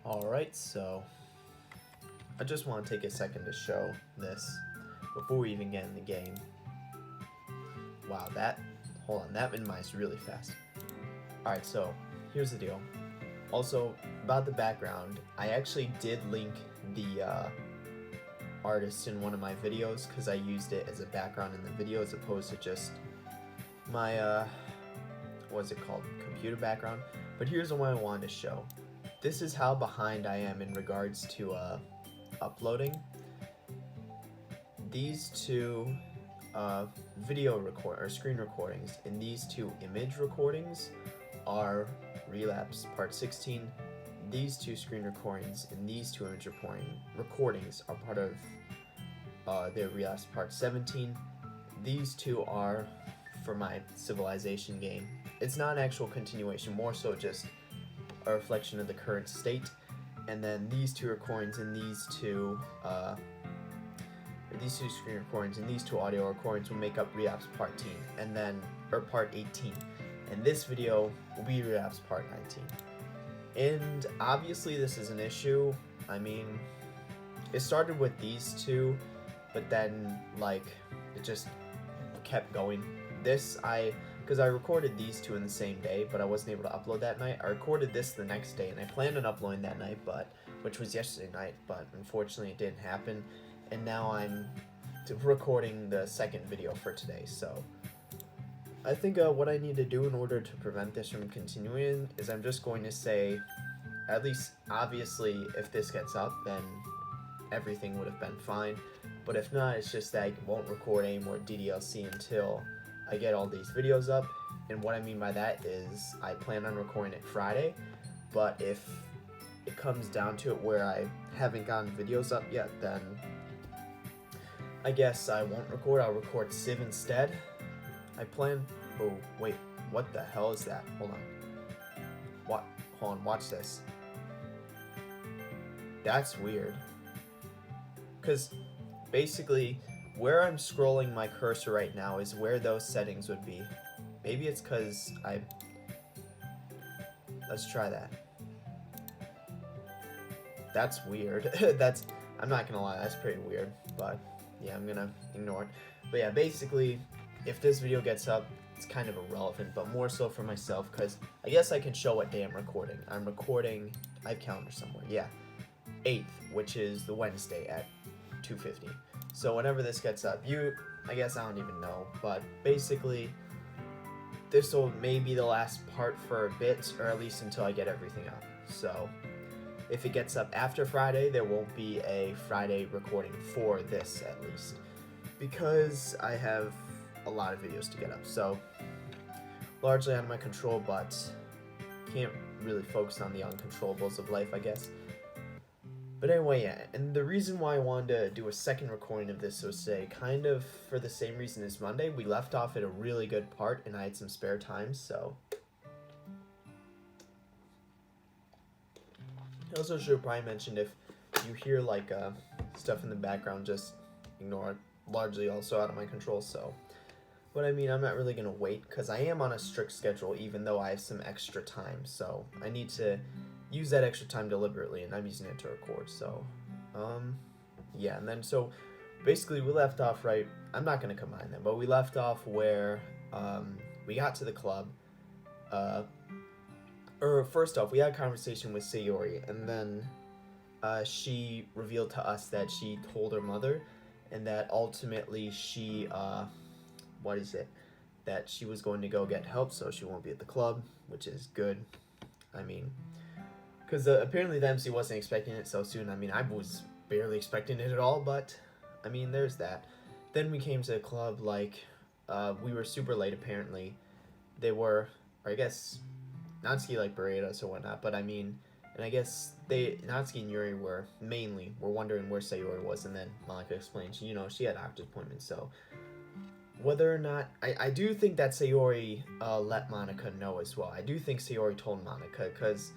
Alright, so I just want to take a second to show this before we even get in the game. Wow, hold on, that minimized really fast. Alright, so here's the deal. Also, about the background, I actually did link the artist in one of my videos because I used it as a background in the video as opposed to just my, what's it called, computer background. But here's what I wanted to show. This is how behind I am in regards to uploading. These two screen recordings and these two image recordings are Relapse Part 16. These two screen recordings and these two image recordings are part of their Relapse Part 17. These two are for my Civilization game. It's not an actual continuation, more so just a reflection of the current state. And then these two recordings and these two screen recordings and these two audio recordings will make up Relapse Part 18, and then Part 18. And this video will be Relapse Part 19. And obviously this is an issue. I mean, it started with these two, but then like it just kept going. Because I recorded these two in the same day, but I wasn't able to upload that night. I recorded this the next day, and I planned on uploading that night, which was yesterday night, but unfortunately it didn't happen. And now I'm recording the second video for today, so I think what I need to do in order to prevent this from continuing is I'm just going to say, at least obviously if this gets up, then everything would have been fine. But if not, it's just that I won't record any more DDLC until I get all these videos up. And what I mean by that is I plan on recording it Friday, but if it comes down to it where I haven't gotten videos up yet, then I guess I won't record. I'll record Civ instead. Oh wait, what the hell is that? Hold on, watch this. That's weird. Because basically where I'm scrolling my cursor right now is where those settings would be. Maybe it's because let's try that. That's weird. I'm not gonna lie, that's pretty weird, but yeah, I'm gonna ignore it. But yeah, basically, if this video gets up, it's kind of irrelevant, but more so for myself, because I guess I can show what day I'm recording. I have calendar somewhere, yeah. 8th, which is the Wednesday at 2:50. So whenever this gets up, I guess I don't even know, but basically, this will maybe be the last part for a bit, or at least until I get everything up. So if it gets up after Friday, there won't be a Friday recording for this, at least, because I have a lot of videos to get up. So largely out of my control, but can't really focus on the uncontrollables of life, I guess. But anyway, yeah, and the reason why I wanted to do a second recording of this was today, kind of for the same reason as Monday. We left off at a really good part, and I had some spare time, so I also should have probably mentioned, if you hear like stuff in the background, just ignore it. Largely also out of my control, so. But I mean, I'm not really gonna wait, because I am on a strict schedule, even though I have some extra time, so I need to use that extra time deliberately, and I'm using it to record. So yeah, and then so basically we left off right, I'm not gonna combine them, but we left off where we got to the club, or first off, we had a conversation with Sayori, and then she revealed to us that she told her mother, and that ultimately she that she was going to go get help, so she won't be at the club, which is good. I mean, because apparently the MC wasn't expecting it so soon. I mean, I was barely expecting it at all, but I mean, there's that. Then we came to the club, like, we were super late apparently. They were, or I guess, Natsuki like berated us or whatnot, but I mean, and I guess Natsuki and Yuri were wondering where Sayori was, and then Monica explained, she had a doctor's appointment, so whether or not, I do think that Sayori let Monica know as well. I do think Sayori told Monica, because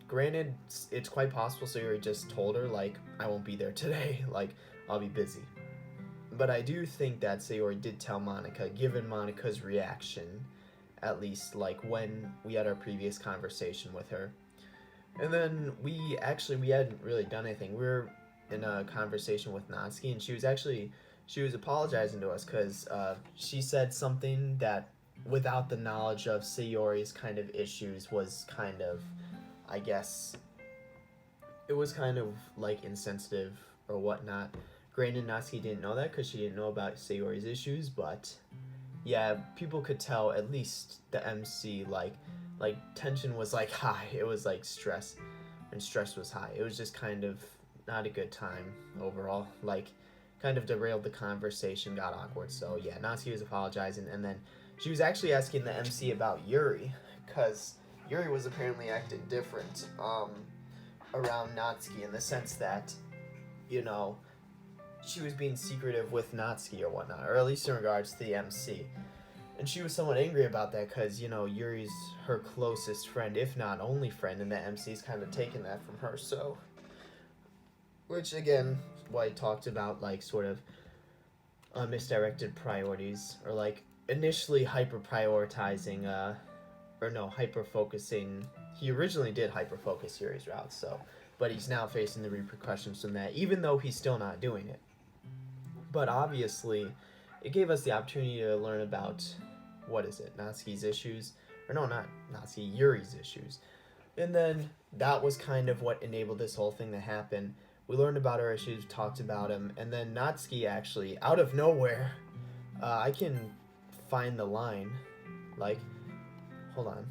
granted, it's quite possible Sayori just told her, like, I won't be there today, like, I'll be busy. But I do think that Sayori did tell Monica, given Monica's reaction, at least, like, when we had our previous conversation with her. And then we hadn't really done anything. We were in a conversation with Natsuki, and she was apologizing to us because she said something that, without the knowledge of Sayori's kind of issues, was kind of, I guess, it was kind of like insensitive or whatnot. Granted, Natsuki didn't know that because she didn't know about Sayori's issues, but yeah, people could tell, at least the MC, like tension was like high. It was like stress, and stress was high. It was just kind of not a good time overall. Like, kind of derailed the conversation, got awkward. So yeah, Natsuki was apologizing, and then she was actually asking the MC about Yuri, because Yuri was apparently acting different around Natsuki, in the sense that, you know, she was being secretive with Natsuki or whatnot, or at least in regards to the MC. And she was somewhat angry about that because, you know, Yuri's her closest friend, if not only friend, and the MC's kind of taken that from her, so. Which, again, what I talked about, like, sort of misdirected priorities, or, like, initially hyper-prioritizing, hyper-focusing. He originally did hyper-focus Yuri's route, so. But he's now facing the repercussions from that, even though he's still not doing it. But obviously, it gave us the opportunity to learn about, Natsuki's issues? Or no, not Natsuki, Yuri's issues. And then that was kind of what enabled this whole thing to happen. We learned about her issues, talked about them, and then Natsuki actually, out of nowhere, I can find the line. Like, hold on.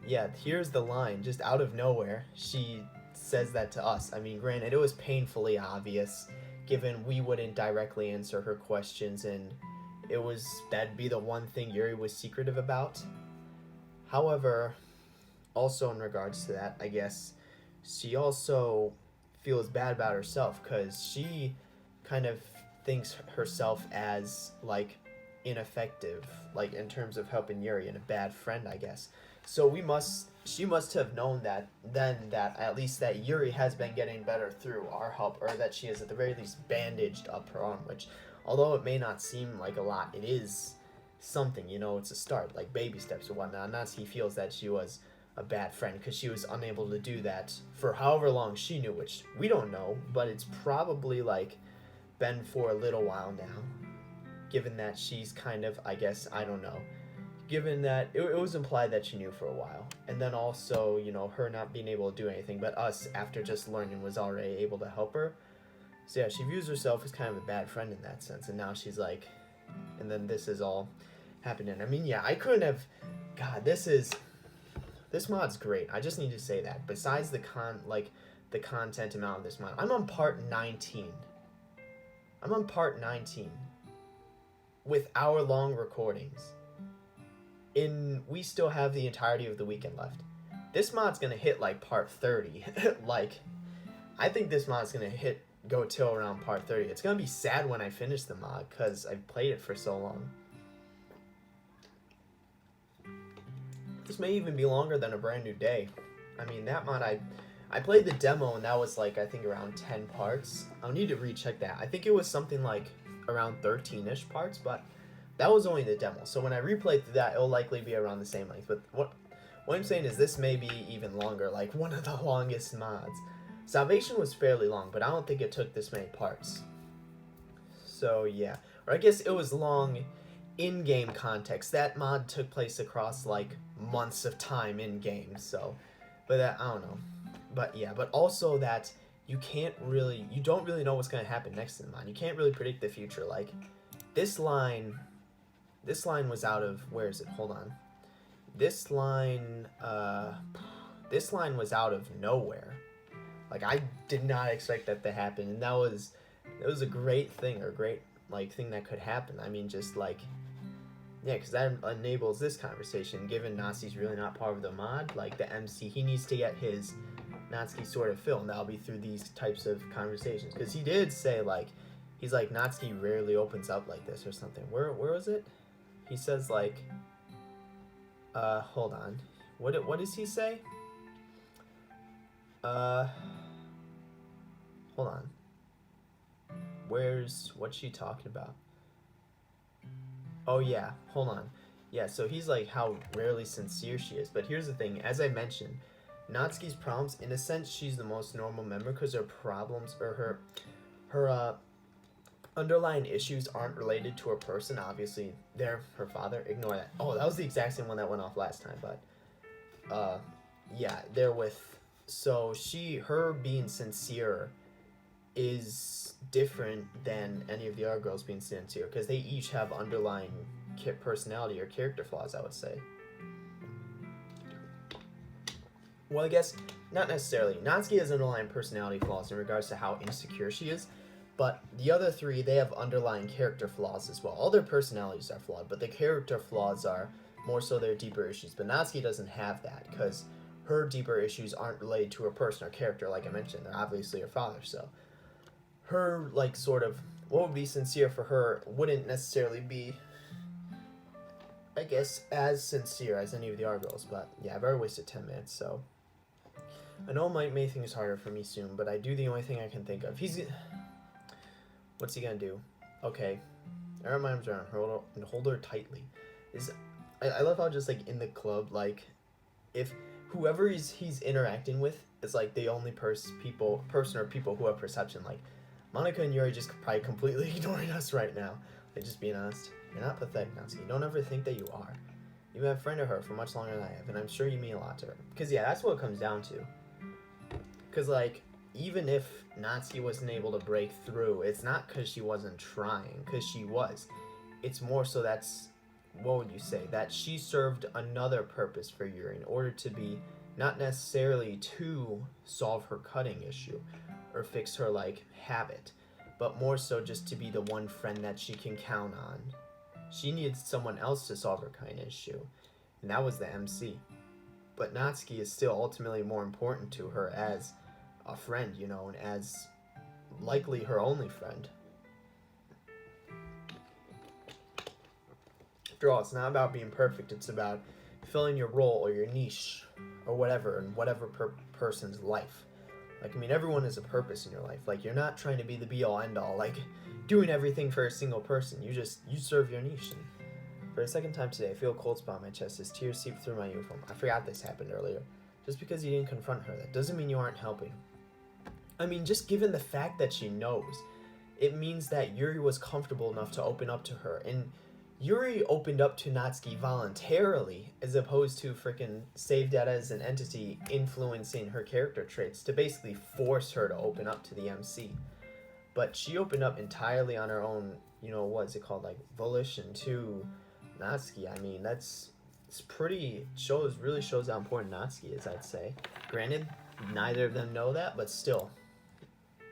Yeah, here's the line, just out of nowhere. She says that to us. I mean, granted, it was painfully obvious, given we wouldn't directly answer her questions, and that'd be the one thing Yuri was secretive about. However, also in regards to that, I guess, she also feels bad about herself, because she kind of thinks herself as, like, ineffective, like, in terms of helping Yuri, and a bad friend, I guess. So she must have known that at least that Yuri has been getting better through our help, or that she has at the very least bandaged up her arm, which, although it may not seem like a lot, it is something, you know, it's a start, like baby steps or whatnot. Natsuki feels that she was a bad friend because she was unable to do that for however long she knew, which we don't know, but it's probably, like, been for a little while now, given that she's kind of, I guess, I don't know, given that it was implied that she knew for a while. And then also, you know, her not being able to do anything, but us, after just learning, was already able to help her. So yeah, she views herself as kind of a bad friend in that sense, and now she's like, and then this is all happening. I mean, yeah, I couldn't have, God, this mod's great. I just need to say that. Besides the content amount of this mod, I'm on part 19. With hour-long recordings. We still have the entirety of the weekend left. This mod's gonna hit like part 30. Like, I think this mod's gonna go till around part 30. It's gonna be sad when I finish the mod, because I've played it for so long. This may even be longer than A Brand New Day. I mean, that mod, I played the demo, and that was, like, I think around 10 parts. I'll need to recheck that. I think it was something like around 13-ish parts, but that was only the demo. So when I replay through that, it'll likely be around the same length. But what I'm saying is this may be even longer, like one of the longest mods. Salvation was fairly long, but I don't think it took this many parts. So yeah, or I guess it was long in-game context. That mod took place across, like, months of time in-game, so, but I don't know. But yeah, but also that you don't really know what's going to happen next in the mod. You can't really predict the future. Like, this line was out of, where is it? Hold on. This line was out of nowhere. Like, I did not expect that to happen, and it was a great thing, or great, like, thing that could happen. I mean, just, like, yeah, because that enables this conversation, given Natsuki's really not part of the mod. Like, the MC, he needs to get his Natsuki sort of fill, and that'll be through these types of conversations. Because he did say, like, he's like, Natsuki rarely opens up like this, or something. Where was it? He says, like, hold on. What does he say? Hold on. What's she talking about? Oh yeah, hold on. Yeah, so he's like how rarely sincere she is. But here's the thing, as I mentioned, Natsuki's problems, in a sense, she's the most normal member because her problems, or her underlying issues aren't related to her person. Obviously, they're her father. Ignore that. Oh, that was the exact same one that went off last time, but yeah, they're with. So her being sincere is different than any of the other girls being sincere because they each have underlying personality or character flaws, I would say. Well, I guess not necessarily. Natsuki has underlying personality flaws in regards to how insecure she is, but the other three, they have underlying character flaws as well. All their personalities are flawed, but the character flaws are more so their deeper issues. But Natsuki doesn't have that because her deeper issues aren't related to her person or character, like I mentioned. They're obviously her father, so her, like, sort of, what would be sincere for her wouldn't necessarily be, I guess, as sincere as any of the other girls. But yeah, I've already wasted 10 minutes, so I know it might make things harder for me soon, but I do the only thing I can think of. What's he gonna do? Okay, I wrap my arms around her and hold her tightly. I love how just, like, in the club, like, if whoever he's interacting with is, like, the only person or people who have perception, like, Monica and Yuri just probably completely ignoring us right now. Like, just being honest, you're not pathetic, Natsuki. Don't ever think that you are. You've been a friend of her for much longer than I have, and I'm sure you mean a lot to her. Because, yeah, that's what it comes down to. Because, like, even if Natsuki wasn't able to break through, it's not because she wasn't trying, because she was. It's more so that's, what would you say, that she served another purpose for Yuri in order to be, not necessarily to solve her cutting issue or fix her, like, habit, but more so just to be the one friend that she can count on. She needed someone else to solve her cutting issue, and that was the MC. But Natsuki is still ultimately more important to her as a friend, you know, and as likely her only friend. After all, it's not about being perfect, it's about filling your role or your niche or whatever in whatever person's life. Like, I mean, everyone has a purpose in your life. Like, you're not trying to be the be-all, end-all, like, doing everything for a single person. You serve your niche. And for the second time today, I feel a cold spot on my chest as tears seep through my uniform. I forgot this happened earlier. Just because you didn't confront her, that doesn't mean you aren't helping. I mean, just given the fact that she knows, it means that Yuri was comfortable enough to open up to her. And Yuri opened up to Natsuki voluntarily, as opposed to freaking Save Data as an entity influencing her character traits to basically force her to open up to the MC. But she opened up entirely on her own, you know, what is it called, like, volition to Natsuki. I mean, really shows how important Natsuki is, I'd say. Granted, neither of them know that, but still.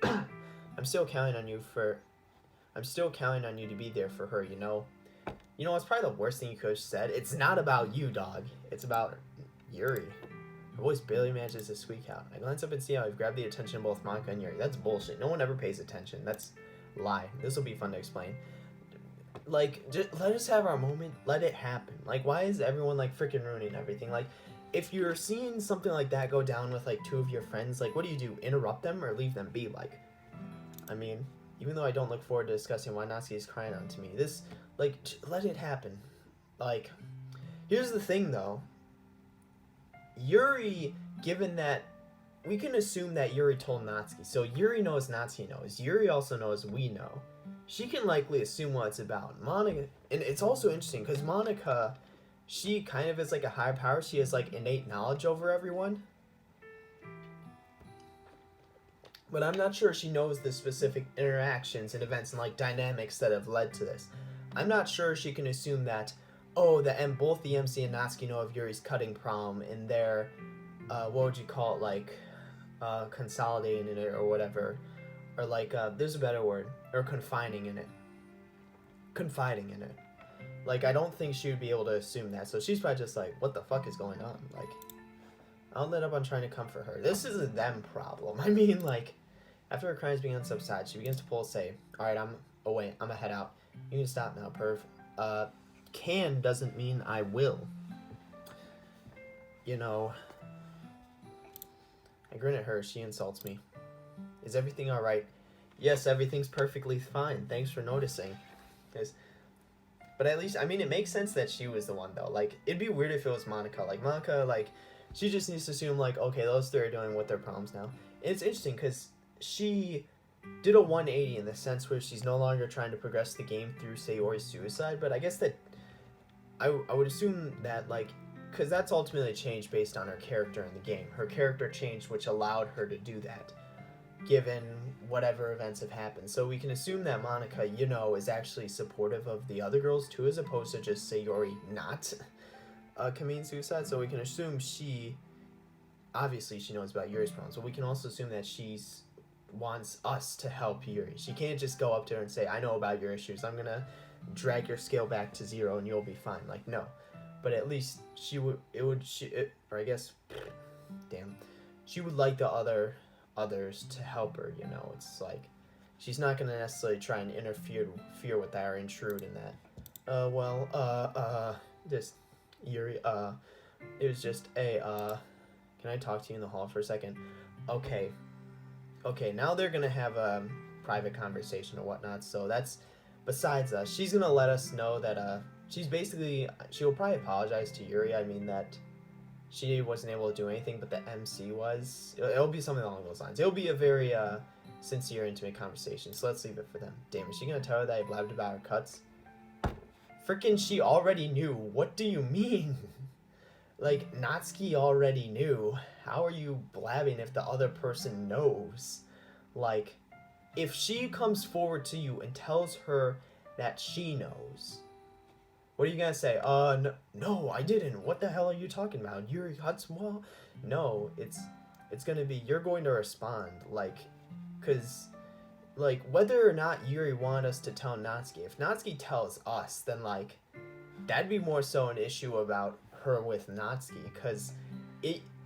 I'm still counting on you to be there for her, you know? You know, it's probably the worst thing you could have said. It's not about you, dog. It's about Yuri. Her voice barely manages to squeak out. I glance up and see how I've grabbed the attention of both Monica and Yuri. That's bullshit. No one ever pays attention. That's a lie. This will be fun to explain. Like, just let us have our moment. Let it happen. Like, why is everyone, like, freaking ruining everything? Like, if you're seeing something like that go down with, like, two of your friends, like, what do? Interrupt them or leave them be? Like, I mean, even though I don't look forward to discussing why Natsuki is crying on to me, let it happen. Like, here's the thing, though. Yuri, given that, we can assume that Yuri told Natsuki. So Yuri knows Natsuki knows. Yuri also knows we know. She can likely assume what it's about. Monica, and it's also interesting, because Monica, she kind of is like a higher power. She has, like, innate knowledge over everyone. But I'm not sure she knows the specific interactions and events and, like, dynamics that have led to this. I'm not sure she can assume that, both the MC and Natsuki know of Yuri's cutting problem and they're, what would you call it, like, consolidating in it or whatever. Or, like, there's a better word. Or confiding in it. Like, I don't think she would be able to assume that. So she's probably just like, what the fuck is going on? Like, I'll let up on trying to comfort her. This is a them problem. I mean, like, after her cries begin to subside, she begins to pull, say, alright, I'm gonna head out. You can stop now, perv. Can doesn't mean I will. You know, I grin at her. She insults me. Is everything alright? Yes, everything's perfectly fine. Thanks for noticing. But at least, I mean, it makes sense that she was the one, though. Like, it'd be weird if it was Monica. Like, Monica, like, She just needs to assume, like, okay, those three are dealing with their problems now. And it's interesting because she did a 180 in the sense where she's no longer trying to progress the game through Sayori's suicide, but I guess that I would assume that, like, because that's ultimately changed based on her character in the game. Her character changed, which allowed her to do that, given whatever events have happened. So we can assume that Monica, you know, is actually supportive of the other girls too, as opposed to just Sayori not committing suicide. So we can assume obviously she knows about Yuri's problems, but we can also assume that she's wants us to help Yuri. She can't just go up to her and say, I know about your issues, I'm gonna drag your scale back to 0 and you'll be fine. Like, no. But at least she would like the others to help her, you know. It's like she's not gonna necessarily try and interfere with that or intrude in that. Just Yuri, it was just can I talk to you in the hall for a second? Okay, now they're gonna have a private conversation or whatnot, so that's besides us. She's gonna let us know that she'll probably apologize to Yuri. I mean, that she wasn't able to do anything, but the MC was. It'll be something along those lines. It'll be a very sincere, intimate conversation, so let's leave it for them. Damn, is she gonna tell her that I blabbed about her cuts? Frickin' she already knew. What do you mean? Like, Natsuki already knew. How are you blabbing if the other person knows? Like, if she comes forward to you and tells her that she knows, what are you gonna say? No, I didn't. What the hell are you talking about? Yuri Hatsuwa? No, it's gonna be, you're going to respond, like, cause, like, whether or not Yuri wanted us to tell Natsuki, if Natsuki tells us, then, like, that'd be more so an issue about her with Natsuki, cause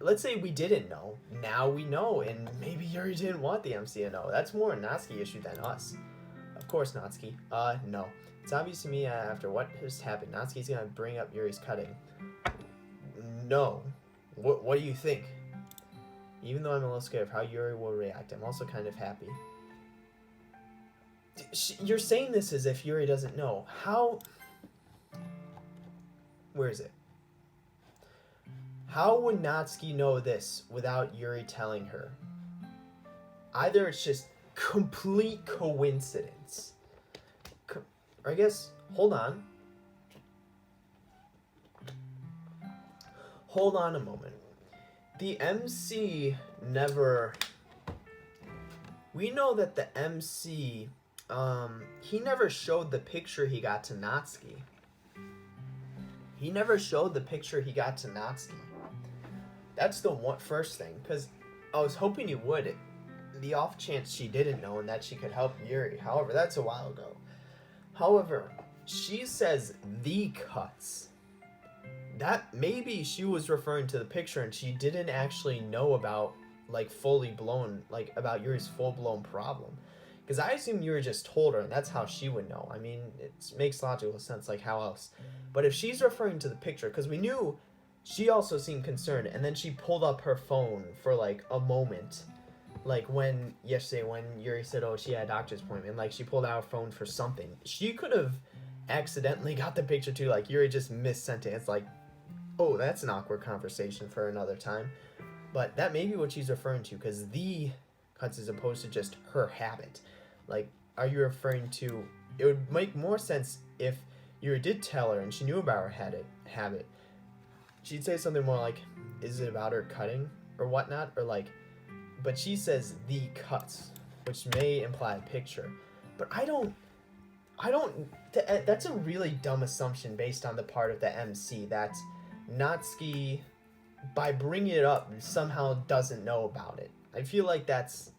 let's say we didn't know, now we know, and maybe Yuri didn't want the MC to know. That's more a Natsuki issue than us. Of course, Natsuki. No. It's obvious to me after what has happened, Natsuki's gonna bring up Yuri's cutting. No. What do you think? Even though I'm a little scared of how Yuri will react, I'm also kind of happy. You're saying this as if Yuri doesn't know. How? Where is it? How would Natsuki know this without Yuri telling her? Either it's just complete coincidence. Or I guess, hold on. Hold on a moment. The MC never... We know that the MC, he never showed the picture he got to Natsuki. He never showed the picture he got to Natsuki. That's the first thing, because I was hoping he would. The off chance she didn't know and that she could help Yuri. However, that's a while ago. However, she says the cuts. That maybe she was referring to the picture and she didn't actually know about, like, about Yuri's full-blown problem. Because I assume Yuri just told her and that's how she would know. I mean, it makes logical sense, like, how else? But if she's referring to the picture, because we knew she also seemed concerned, and then she pulled up her phone for, like, a moment. Like, yesterday when Yuri said, oh, she had a doctor's appointment, like, she pulled out her phone for something. She could have accidentally got the picture, too. Like, Yuri just missent it. It's like, oh, that's an awkward conversation for another time. But that may be what she's referring to, because the cuts as opposed to just her habit. Like, are you referring to... It would make more sense if Yuri did tell her and she knew about her habit. She'd say something more like, is it about her cutting or whatnot? Or like, but she says the cuts, which may imply a picture. But that's a really dumb assumption based on the part of the MC that Natsuki, by bringing it up, somehow doesn't know about it. I feel like that's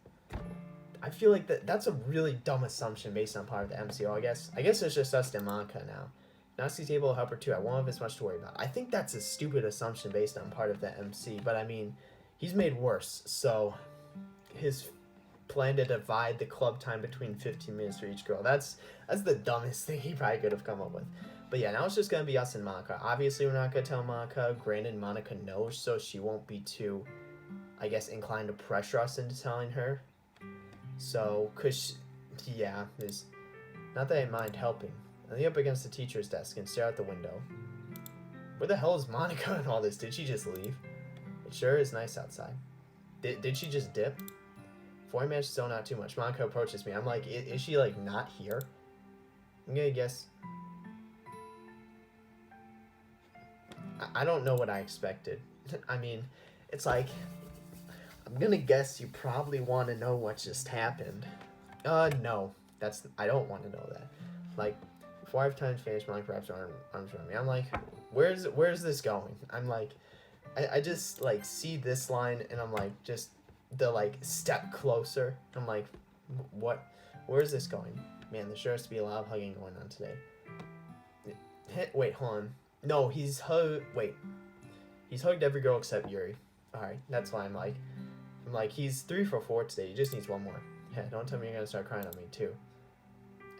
a really dumb assumption based on part of the MCO. I guess it's just us and Monica now. Natsuki's able to help her too. I won't have as much to worry about. I think that's a stupid assumption based on part of the MC, but I mean, he's made worse, so his plan to divide the club time between 15 minutes for each girl, that's the dumbest thing he probably could have come up with. But yeah, now it's just gonna be us and Monica. Obviously, we're not gonna tell Monica. Granted, Monica knows, so she won't be too, I guess, inclined to pressure us into telling her. So, there's not that I mind helping. I lean up against the teacher's desk and stare out the window. Where the hell is Monica in all this? Did she just leave? It sure is nice outside. Did she just dip? 4 match still not too much. Monica approaches me. I'm like, is she like not here? I'm gonna guess. I don't know what I expected. I mean, it's like, I'm gonna guess you probably want to know what just happened. No. I don't want to know that. Like, 5 times finished, Monica wraps her arms around me. I'm like, where's this going? I'm like, I just like see this line and I'm like, just the like step closer. I'm like, what? Where's this going? Man, there sure has to be a lot of hugging going on today. Wait, hold on. No, he's hugged every girl except Yuri. Alright, that's why I'm like, he's 3 for 4 today. He just needs one more. Yeah, don't tell me you're gonna start crying on me too.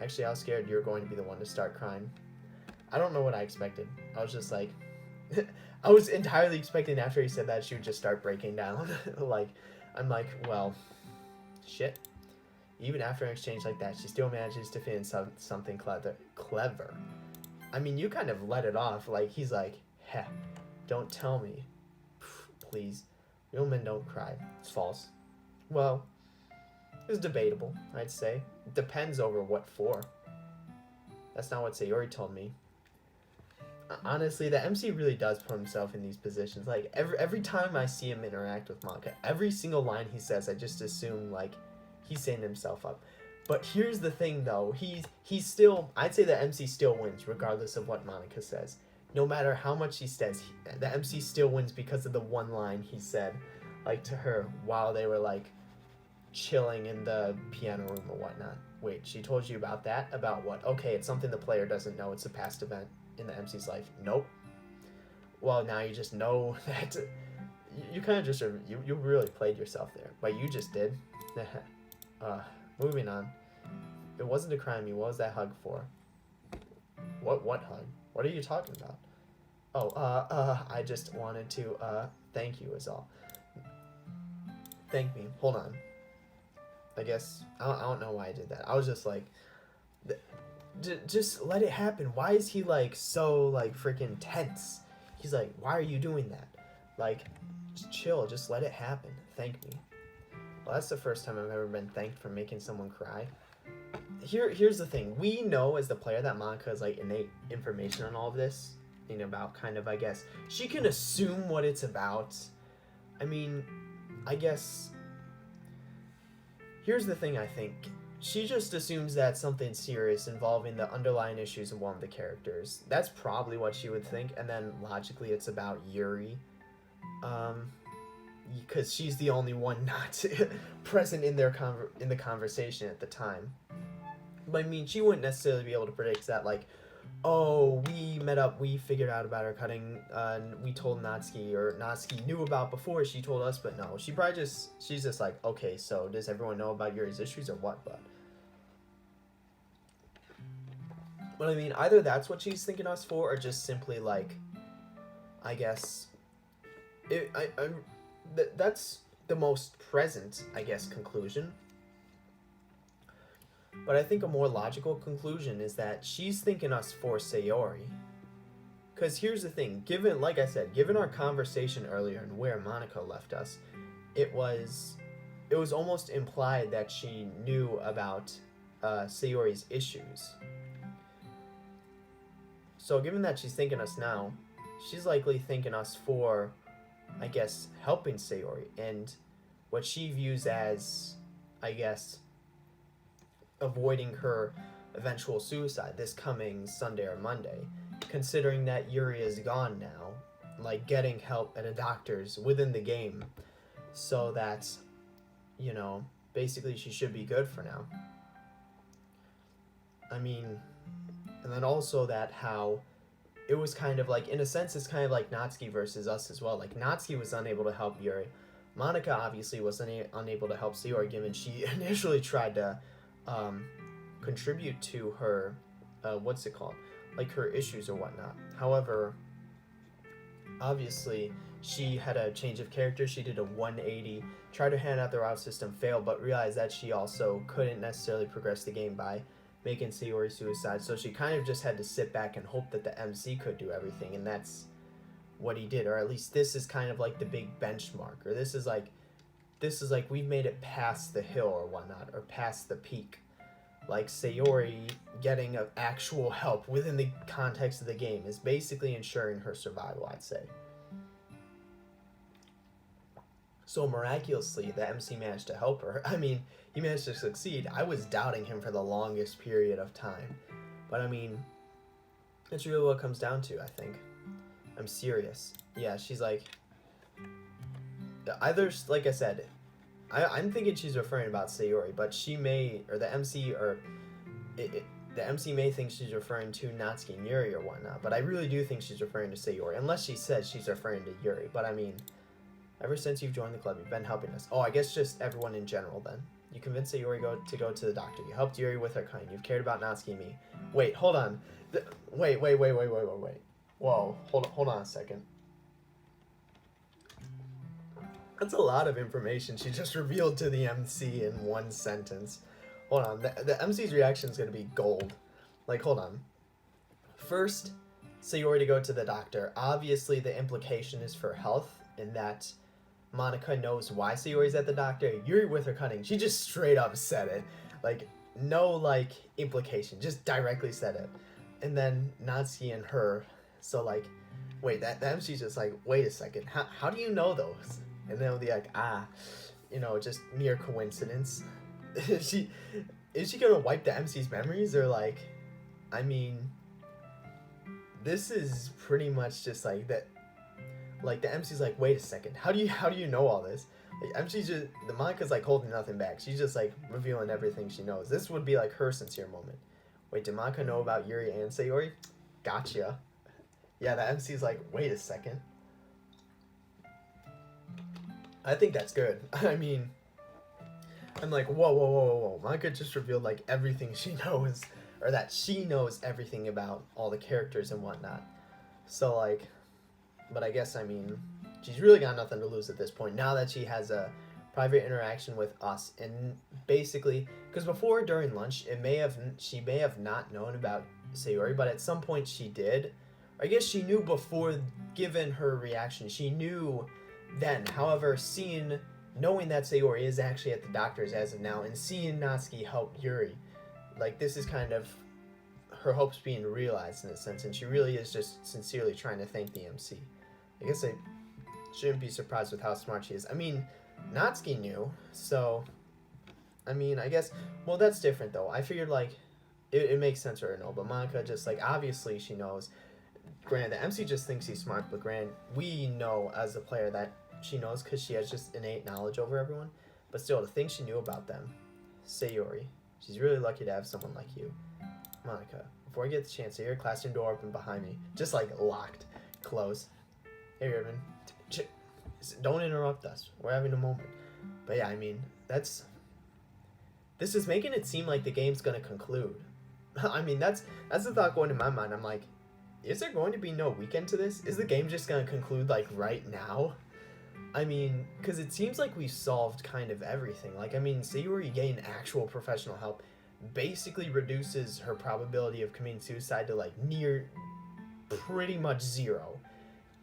Actually, I was scared you were going to be the one to start crying. I don't know what I expected. I was just like, I was entirely expecting after he said that she would just start breaking down. Like, I'm like, well, shit. Even after an exchange like that, she still manages to fit in something clever. I mean, you kind of let it off. Like, he's like, heh, don't tell me. Please. Real men don't cry. It's false. Well, it's debatable, I'd say. It depends over what for. That's not what Sayori told me. Honestly, the MC really does put himself in these positions. Like, every time I see him interact with Monica, every single line he says, I just assume, like, he's setting himself up. But here's the thing, though. He's still... I'd say the MC still wins, regardless of what Monica says. No matter how much he says, the MC still wins because of the one line he said, like, to her while they were, like, chilling in the piano room or whatnot. Wait, she told you about that? About what? Okay, it's something the player doesn't know. It's a past event in the MC's life. Nope. Well, now you just know that... You kind of just... You really played yourself there. But you just did. Moving on. It wasn't a crime. What was that hug for? What hug? What are you talking about? Oh, I just wanted to, thank you is all. Thank me. Hold on. I guess, I don't know why I did that. I was just like, just let it happen. Why is he, like, so, like, freaking tense? He's like, why are you doing that? Like, just chill. Just let it happen. Thank me. Well, that's the first time I've ever been thanked for making someone cry. Here's the thing. We know as the player that Monica has, like, innate information on all of this. You know, about kind of, I guess. She can assume what it's about. I mean, I guess... Here's the thing, I think. She just assumes that something serious involving the underlying issues of one of the characters. That's probably what she would think. And then, logically, it's about Yuri. Because she's the only one not present in the conversation at the time. But I mean, she wouldn't necessarily be able to predict that, like, oh, we met up, we figured out about her cutting, and we told Natsuki, or Natsuki knew about before she told us, but no. She's just like, okay, so does everyone know about Yuri's issues or what, but? But I mean, either that's what she's thinking us for, or just simply, like, I guess, that's the most present, I guess, conclusion. But I think a more logical conclusion is that she's thinking us for Sayori. Because here's the thing, like I said, given our conversation earlier and where Monica left us, it was almost implied that she knew about Sayori's issues. So given that she's thinking us now, she's likely thinking us for, I guess, helping Sayori, and what she views as, I guess, avoiding her eventual suicide this coming Sunday or Monday, considering that Yuri is gone now, like getting help at a doctor's within the game, so that, you know, basically she should be good for now. I mean, and then also that how it was kind of like, in a sense, it's kind of like Natsuki versus us as well. Like, Natsuki was unable to help Yuri. Monica obviously was unable to help Sayori, given she initially tried to contribute to her, what's it called? Like, her issues or whatnot. However, obviously, she had a change of character. She did a 180, tried to hand out the route system, failed, but realized that she also couldn't necessarily progress the game by making Sayori suicide. So she kind of just had to sit back and hope that the MC could do everything, and that's what he did, or at least this is kind of like the big benchmark, or this is like we've made it past the hill or whatnot, or past the peak. Like Sayori getting actual help within the context of the game is basically ensuring her survival, I'd say. So miraculously, the MC managed to help her. I mean, he managed to succeed. I was doubting him for the longest period of time. But I mean, that's really what it comes down to, I think. I'm serious. Yeah, she's like... Either, like I said, I'm thinking she's referring about Sayori, but she may, or the MC, or... the MC may think she's referring to Natsuki and Yuri or whatnot, but I really do think she's referring to Sayori, unless she says she's referring to Yuri. But I mean... Ever since you've joined the club, you've been helping us. Oh, I guess just everyone in general, then. You convinced Yuri to go to the doctor. You helped Yuri with her kind. You've cared about Natsuki and me. Wait, hold on. Wait. Whoa, hold on a second. That's a lot of information she just revealed to the MC in one sentence. Hold on. The MC's reaction is going to be gold. Like, hold on. First, Sayori to go to the doctor. Obviously, the implication is for health, in that Monica knows why Sayori's at the doctor. Yuri with her cunning, she just straight up said it. Like, no, like, implication. Just directly said it. And then Natsuki and her. So, like, wait, that MC's just like, wait a second. How do you know those? And they'll be like, just mere coincidence. Is she gonna wipe the MC's memories? Or, like, I mean, this is pretty much just like that. Like, the MC's like, wait a second, how do you know all this? Like, MC's just, the Monica's like holding nothing back. She's just like revealing everything she knows. This would be like her sincere moment. Wait, did Monica know about Yuri and Sayori? Gotcha. Yeah, the MC's like, wait a second. I think that's good. I mean, I'm like, whoa. Monica just revealed like everything she knows, or that she knows everything about all the characters and whatnot. So like, but I guess, I mean, she's really got nothing to lose at this point, now that she has a private interaction with us. And basically, because before, during lunch, she may have not known about Sayori, but at some point she did. I guess she knew before, given her reaction. She knew then. However, knowing that Sayori is actually at the doctor's as of now, and seeing Natsuki help Yuri, like, this is kind of her hopes being realized in a sense, and she really is just sincerely trying to thank the MC. I guess I shouldn't be surprised with how smart she is. I mean, Natsuki knew, so, I mean, I guess, well, that's different, though. I figured, like, it makes sense for her to know, but Monica just, like, obviously she knows. Granted, the MC just thinks he's smart, but granted, we know as a player that she knows because she has just innate knowledge over everyone. But still, to think she knew about them. Sayori, she's really lucky to have someone like you. Monica, before I get the chance to hear your classroom door open behind me, just, like, locked, closed. Hey, Irvin, don't interrupt us. We're having a moment. But yeah, I mean, this is making it seem like the game's gonna conclude. I mean, that's the thought going in my mind. I'm like, is there going to be no weekend to this? Is the game just gonna conclude, like, right now? I mean, because it seems like we've solved kind of everything. Like, I mean, Sayori getting actual professional help basically reduces her probability of committing suicide to, like, near pretty much zero.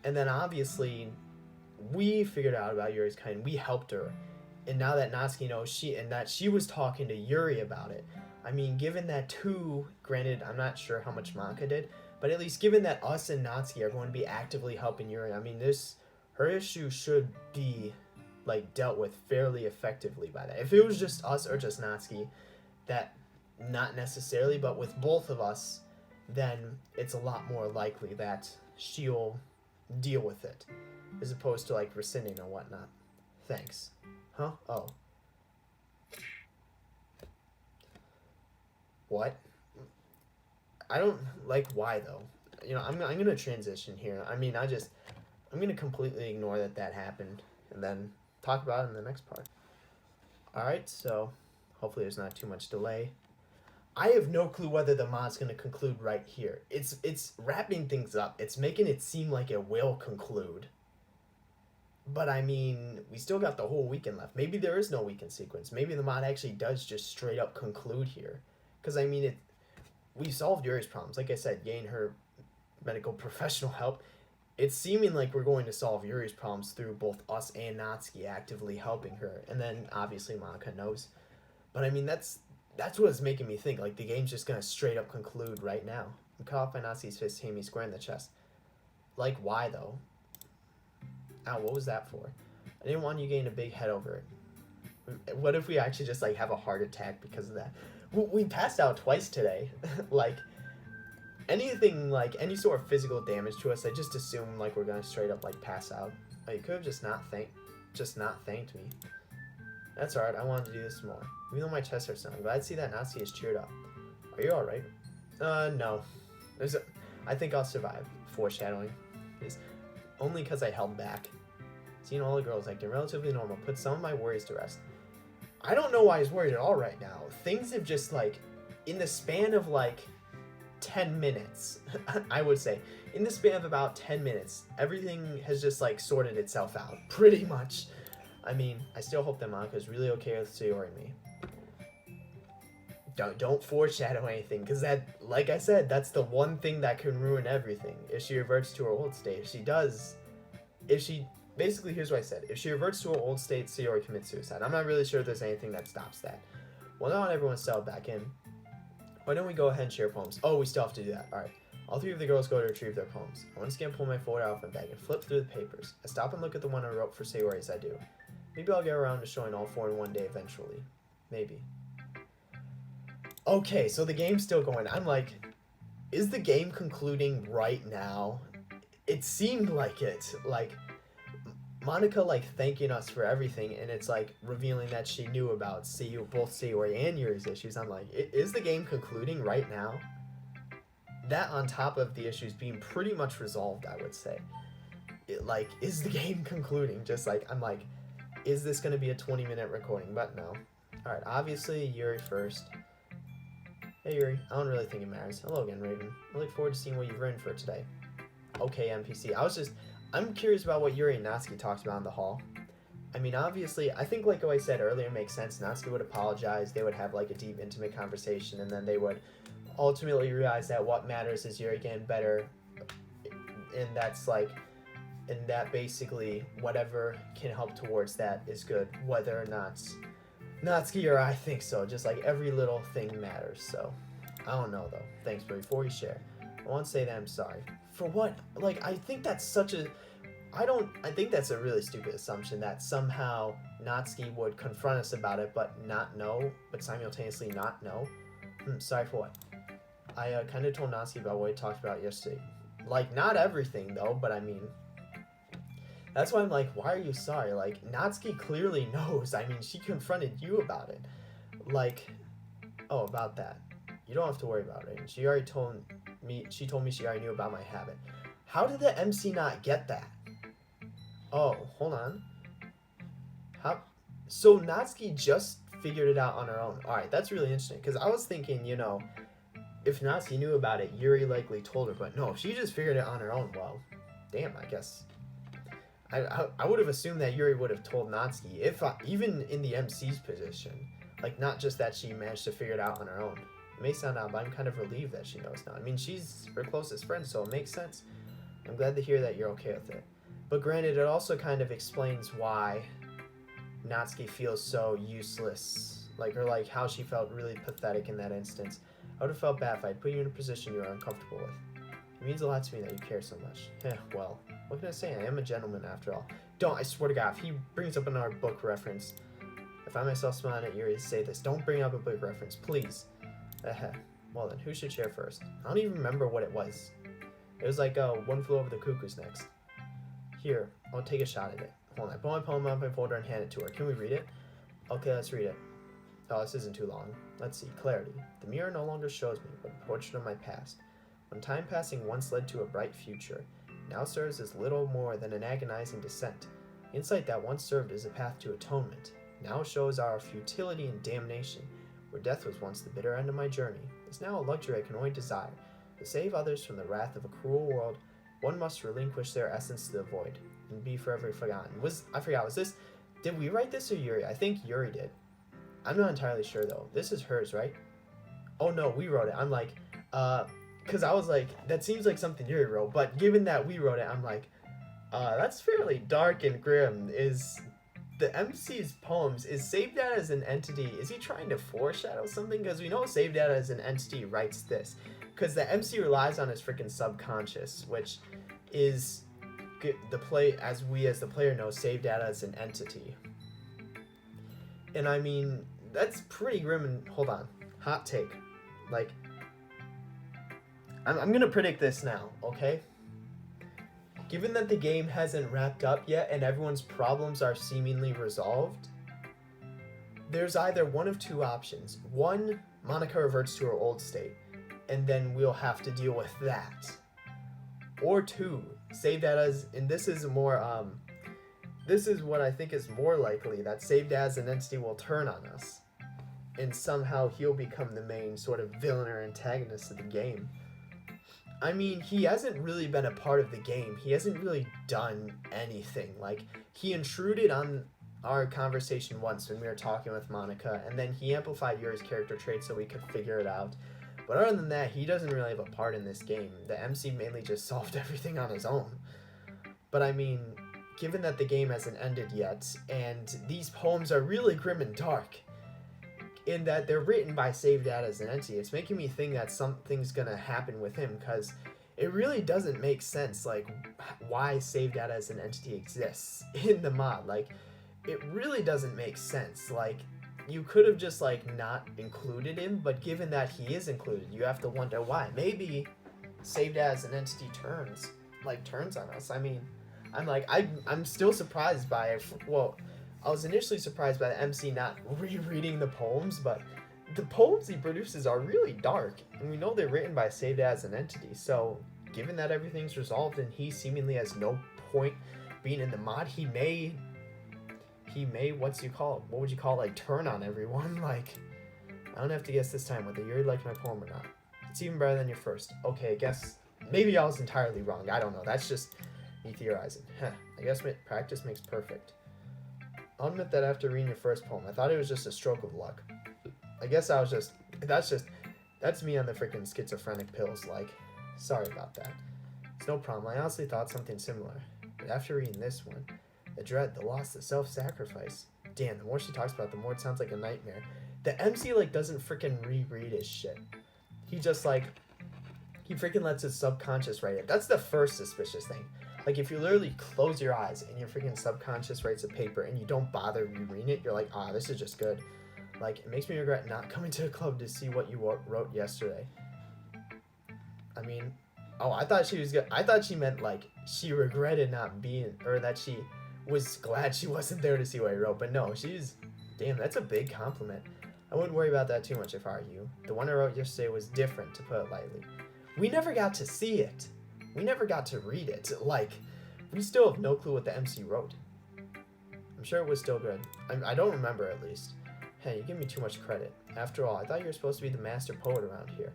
And then obviously, we figured out about Yuri's kind. We helped her. And now that Natsuki knows she was talking to Yuri about it. I mean, given that granted, I'm not sure how much Monica did, but at least given that us and Natsuki are going to be actively helping Yuri, I mean, her issue should be, like, dealt with fairly effectively by that. If it was just us or just Natsuki, that not necessarily, but with both of us, then it's a lot more likely that she'll deal with it, as opposed to, like, rescinding or whatnot. Thanks. Huh? Oh. What? I don't, like, why, though? You know, I'm gonna transition here. I mean, I'm gonna completely ignore that happened, and then talk about it in the next part. Alright, so, hopefully there's not too much delay. I have no clue whether the mod's going to conclude right here. It's wrapping things up. It's making it seem like it will conclude. But, I mean, we still got the whole weekend left. Maybe there is no weekend sequence. Maybe the mod actually does just straight up conclude here. Because, I mean, we solved Yuri's problems. Like I said, getting her medical professional help. it's seeming like we're going to solve Yuri's problems through both us and Natsuki actively helping her, and then obviously Monica knows. But I mean, that's what's making me think like the game's just gonna straight up conclude right now. I'm cut off by Natsuki's fist, hitting me square in the chest. Like, why though? Ow, what was that for? I didn't want you getting a big head over it. What if we actually just like have a heart attack because of that? We passed out twice today. Like, anything like any sort of physical damage to us, I just assume like we're gonna straight up like pass out. Like, you could have just not thanked me. That's alright, I wanted to do this more. Even though my chest hurts now, I'm glad to see that Natsuki is cheered up. Are you alright? No. I think I'll survive. Foreshadowing. Is only because I held back. Seeing all the girls acting relatively normal put some of my worries to rest. I don't know why he's worried at all right now. Things have just like, in the span of like 10 minutes, I would say, in the span of about 10 minutes, everything has just like sorted itself out, pretty much. I mean, I still hope that Monica is really okay with Sayori and me. Don't foreshadow anything, because that, like I said, that's the one thing that can ruin everything. If she reverts to her old state, basically, here's what I said. If she reverts to her old state, Sayori commits suicide. I'm not really sure if there's anything that stops that. Well, now everyone's settled back in. Why don't we go ahead and share poems? Oh, we still have to do that. Alright. All three of the girls go to retrieve their poems. I once again pull my folder out of my bag and flip through the papers. I stop and look at the one I wrote for Sayori as I do. Maybe I'll get around to showing all four in one day eventually. Maybe. Okay, so the game's still going. I'm like, is the game concluding right now? It seemed like it. Like, Monica, like, thanking us for everything, and it's, like, revealing that she knew about both Sayori and Yuri's issues. I'm like, is the game concluding right now? That on top of the issues being pretty much resolved, I would say. Like, is the game concluding? Just, like, I'm like, is this going to be a 20-minute recording? But no. Alright, obviously, Yuri first. Hey, Yuri. I don't really think it matters. Hello again, Raven. I look forward to seeing what you've written for today. Okay, NPC. I'm curious about what Yuri and Natsuki talked about in the hall. I mean, obviously, I think like what I said earlier makes sense. Natsuki would apologize, they would have like a deep, intimate conversation, and then they would ultimately realize that what matters is Yuri getting better, and that basically whatever can help towards that is good, whether or not Natsuki or I think so. Just like every little thing matters, so I don't know though. Thanks, but before you share, I want to say that I'm sorry. For what? Like, I think that's I think that's a really stupid assumption that somehow Natsuki would confront us about it but simultaneously not know. Sorry for what? I kind of told Natsuki about what we talked about yesterday. Like, not everything though, but I mean, that's why I'm like, why are you sorry? Like, Natsuki clearly knows. I mean, she confronted you about it. Like, oh, about that. You don't have to worry about it. She told me she already knew about my habit. How did the MC not get that? Oh, hold on. So Natsuki just figured it out on her own. Alright, that's really interesting. Because I was thinking, if Natsuki knew about it, Yuri likely told her. But no, she just figured it on her own. Well, damn, I guess. I would have assumed that Yuri would have told Natsuki, even in the MC's position. Like, not just that she managed to figure it out on her own. It may sound odd, but I'm kind of relieved that she knows now. I mean, she's her closest friend, so it makes sense. I'm glad to hear that you're okay with it. But granted, it also kind of explains why Natsuki feels so useless. Or how she felt really pathetic in that instance. I would have felt bad if I'd put you in a position you are uncomfortable with. It means a lot to me that you care so much. Well, what can I say? I am a gentleman after all. I swear to God, if he brings up another book reference, I find myself smiling at Yuri to say this. Don't bring up a book reference, please. Well then, who should share first? I don't even remember what it was. It was like, One Flew Over the Cuckoo's Nest. Here, I'll take a shot at it. Hold on, I pull my poem out of my folder and hand it to her. Can we read it? Okay, let's read it. Oh, this isn't too long. Let's see. Clarity. The mirror no longer shows me, but a portrait of my past. When time passing once led to a bright future, now serves as little more than an agonizing descent. Insight that once served as a path to atonement, now shows our futility and damnation. Where death was once the bitter end of my journey, is now a luxury I can only desire. To save others from the wrath of a cruel world, one must relinquish their essence to the void, and be forever forgotten. Did we write this or Yuri? I think Yuri did. I'm not entirely sure though. This is hers, right? Oh no, we wrote it. I'm like, because I was like, that seems like something Yuri wrote, but given that we wrote it, I'm like, that's fairly dark and grim. Is the MC's poems, is Save Data as an entity, is he trying to foreshadow something? Because we know Save Data as an entity writes this, because the MC relies on his freaking subconscious, which is as the player know, Save Data as an entity. And I mean, that's pretty grim. And hold on, hot take, like, I'm gonna predict this now, okay? Given that the game hasn't wrapped up yet and everyone's problems are seemingly resolved, there's either one of two options. One, Monica reverts to her old state, and then we'll have to deal with that. Or two, Save Data's, and this is more, this is what I think is more likely, that Save Data as an entity will turn on us, and somehow he'll become the main sort of villain or antagonist of the game. I mean, he hasn't really been a part of the game. He hasn't really done anything. Like, he intruded on our conversation once when we were talking with Monica, and then he amplified Yuri's character trait so we could figure it out. But other than that, he doesn't really have a part in this game. The MC mainly just solved everything on his own. But I mean, given that the game hasn't ended yet, and these poems are really grim and dark, in that they're written by Save Data as an entity, it's making me think that something's gonna happen with him, because it really doesn't make sense, like, why Save Data as an entity exists in the mod. Like, it really doesn't make sense. Like, you could have just, like, not included him, but given that he is included, you have to wonder why. Maybe Save Data as an entity turns on us. I mean, I'm still surprised by it. Well, I was initially surprised by the MC not rereading the poems, but the poems he produces are really dark, and we know they're written by Save Data as an entity, so given that everything's resolved and he seemingly has no point being in the mod, he may, what would you call, like, turn on everyone. Like, I don't have to guess this time whether you liked my poem or not. It's even better than your first. Okay, I guess, maybe I was entirely wrong, I don't know, that's just me theorizing. I guess practice makes perfect. I'll admit that after reading your first poem, I thought it was just a stroke of luck. I guess that's me on the freaking schizophrenic pills, like, sorry about that. It's no problem, I honestly thought something similar. But after reading this one, the dread, the loss, the self-sacrifice, damn, the more she talks about it, the more it sounds like a nightmare. The MC, like, doesn't freaking reread his shit. He just, like, he freaking lets his subconscious write it. That's the first suspicious thing. Like, if you literally close your eyes and your freaking subconscious writes a paper and you don't bother rereading it, you're like, this is just good. Like, it makes me regret not coming to a club to see what you wrote yesterday. I mean, I thought she meant, like, she regretted not being, or that she was glad she wasn't there to see what I wrote. But no, damn, that's a big compliment. I wouldn't worry about that too much if I were you. The one I wrote yesterday was different, to put it lightly. We never got to see it. We never got to read it. Like, we still have no clue what the MC wrote. I'm sure it was still good. I don't remember, at least. Hey, you give me too much credit. After all, I thought you were supposed to be the master poet around here.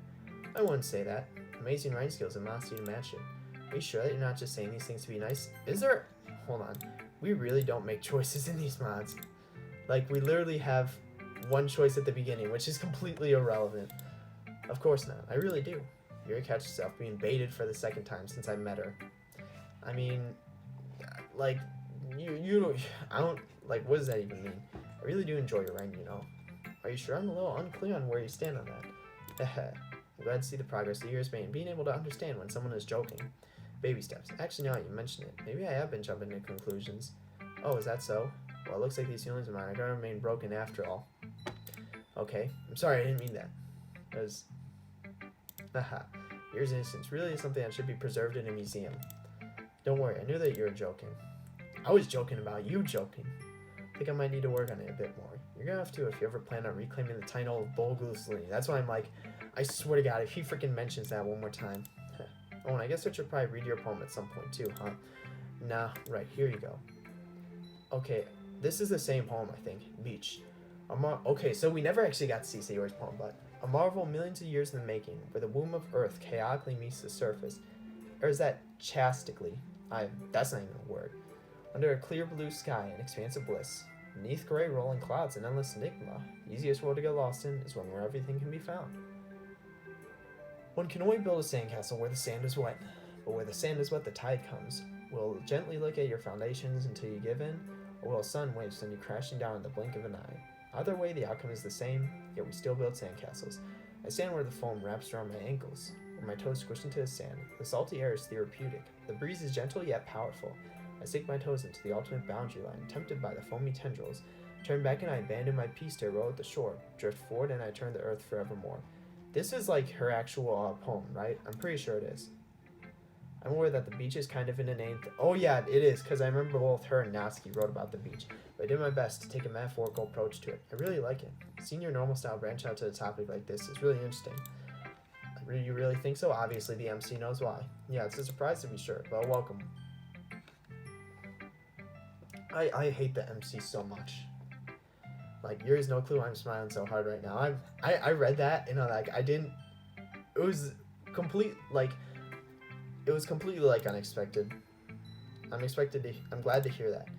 I wouldn't say that. Amazing writing skills and modesty to match it. Are you sure that you're not just saying these things to be nice? Hold on. We really don't make choices in these mods. Like, we literally have one choice at the beginning, which is completely irrelevant. Of course not. I really do. Yuri catches herself being baited for the second time since I met her. I mean, like, I don't, like, what does that even mean? I really do enjoy your writing, you know. Are you sure? I'm a little unclear on where you stand on that. I'm glad to see the progress the years made and being able to understand when someone is joking. Baby steps. Actually, now that you mention it, maybe I have been jumping to conclusions. Oh, is that so? Well, it looks like these feelings of mine are gonna remain broken after all. Okay, I'm sorry, I didn't mean that. It was... Yuri's innocence really is something that should be preserved in a museum. Don't worry, I knew that you were joking. I was joking about you joking. I think I might need to work on it a bit more. You're gonna have to if you ever plan on reclaiming the title of Bolgusli. That's why I'm like, I swear to God, if he freaking mentions that one more time. Oh, and I guess I should probably read your poem at some point too, huh? Nah, right, here you go. Okay, this is the same poem, I think. Beach. Okay, so we never actually got to see Sayori's poem, but a marvel millions of years in the making, where the womb of Earth chaotically meets the surface. Or is that chastically? That's not even a word. Under a clear blue sky, an expanse of bliss. Beneath gray rolling clouds, an endless enigma. The easiest world to get lost in is one where everything can be found. One can only build a sandcastle where the sand is wet, but where the sand is wet, the tide comes. Will gently look at your foundations until you give in, or will a sudden wave send you crashing down in the blink of an eye? Either way, the outcome is the same, yet we still build sandcastles. I stand where the foam wraps around my ankles, where my toes squish into the sand. The salty air is therapeutic. The breeze is gentle yet powerful. I sink my toes into the ultimate boundary line, tempted by the foamy tendrils. Turn back and I abandon my peace to row at the shore, drift forward and I turn to earth forevermore. This is like her actual poem, right? I'm pretty sure it is. I'm aware that the beach is kind of in a name. Oh yeah, it is, because I remember both her and Natsuki wrote about the beach. But I did my best to take a metaphorical approach to it. I really like it. Seeing your normal style branch out to a topic like this is really interesting. You really think so? Obviously the MC knows why. Yeah, it's a surprise to be sure, but welcome. I hate the MC so much. Like, Yuri's no clue I'm smiling so hard right now. I read that and it was completely like unexpected. I'm glad to hear that.